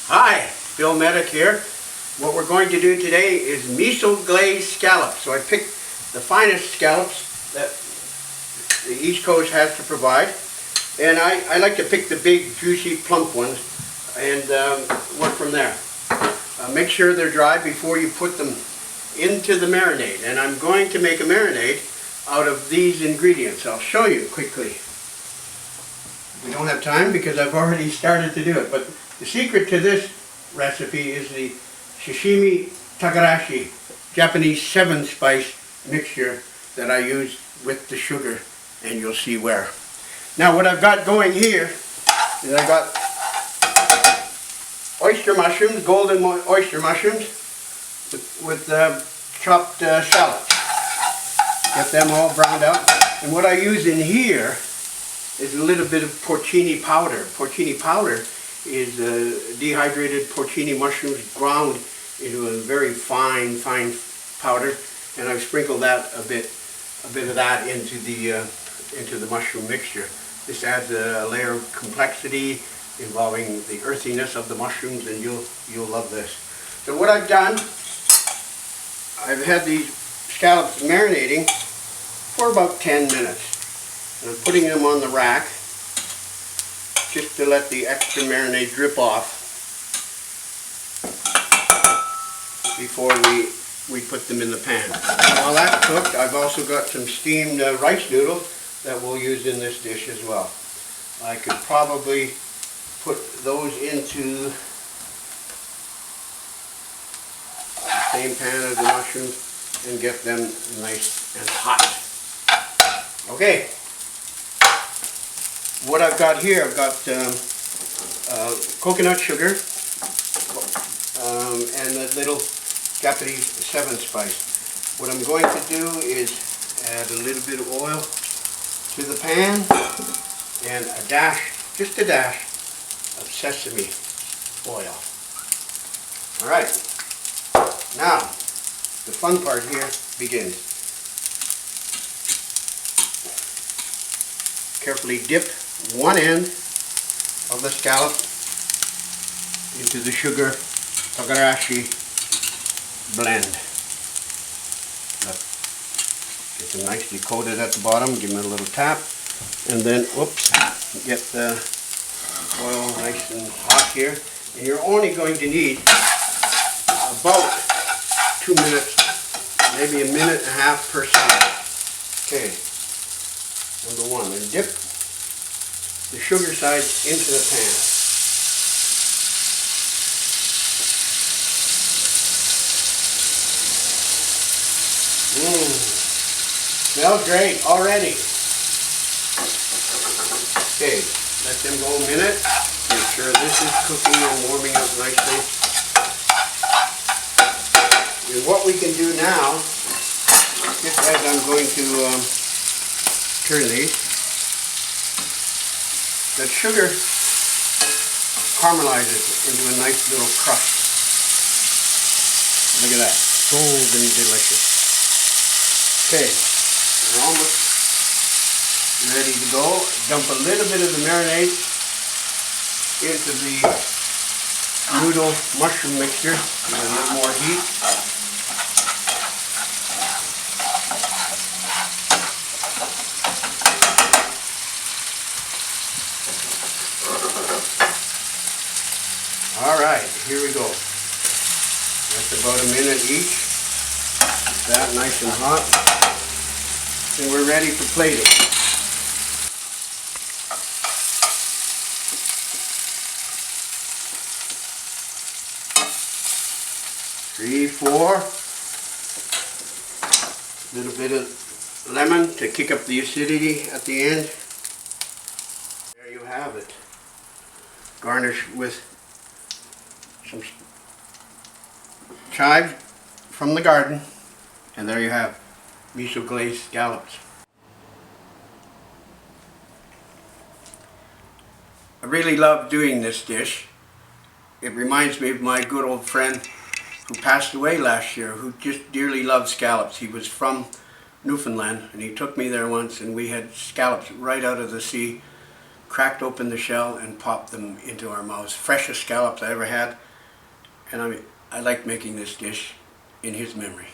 Hi, Bill Medak here. What we're going to do today is miso glazed scallops. So I picked the finest scallops that the East Coast has to provide. And I like to pick the big, juicy, plump ones and work from there. Make sure they're dry before you put them into the marinade. And I'm going to make a marinade out of these ingredients. I'll show you quickly. We don't have time because I've already started to do it. But the secret to this recipe is the sashimi takarashi, Japanese 7-spice mixture that I use with the sugar, and you'll see where. Now what I've got going here is I've got oyster mushrooms, golden oyster mushrooms with chopped shallots. Get them all browned out. And what I use in here is a little bit of porcini powder. Porcini powder is dehydrated porcini mushrooms ground into a very fine powder, and I've sprinkled that a bit of that into the mushroom mixture. This adds a layer of complexity involving the earthiness of the mushrooms, and you'll love this. So what I've done, I've had these scallops marinating for about 10 minutes. And I'm putting them on the rack just to let the extra marinade drip off before we put them in the pan. While that's cooked, I've also got some steamed rice noodles that we'll use in this dish as well. I could probably put those into the same pan as the mushrooms and get them nice and hot. Okay. What I've got here, I've got coconut sugar and a little Japanese 7-spice. What I'm going to do is add a little bit of oil to the pan and a dash, just a dash of sesame oil. Alright, now the fun part here begins. Carefully dip one end of the scallop into the sugar takarashi blend. Get them nicely coated at the bottom, give them a little tap, and then, whoops, get the oil nice and hot here. And you're only going to need about 2 minutes, maybe a minute and a half per side. Okay. Number one, and dip the sugar side into the pan. Smells great already. Okay, let them go a minute. Make sure this is cooking and warming up nicely. And what we can do now, just as I'm going to turn these, that sugar caramelizes into a nice little crust. Look at that, golden delicious. Okay, we're almost ready to go. Dump a little bit of the marinade into the noodle mushroom mixture. Give it a little more heat. Alright, here we go. That's about a minute each. Get that nice and hot. And we're ready for plating. Three, four. A little bit of lemon to kick up the acidity at the end. There you have it. Garnish with some chives from the garden, and there you have miso glazed scallops. I really love doing this dish. It reminds me of my good old friend who passed away last year, who just dearly loved scallops. He was from Newfoundland, and he took me there once, and we had scallops right out of the sea, cracked open the shell and popped them into our mouths. Freshest scallops I ever had, and I like making this dish in his memory.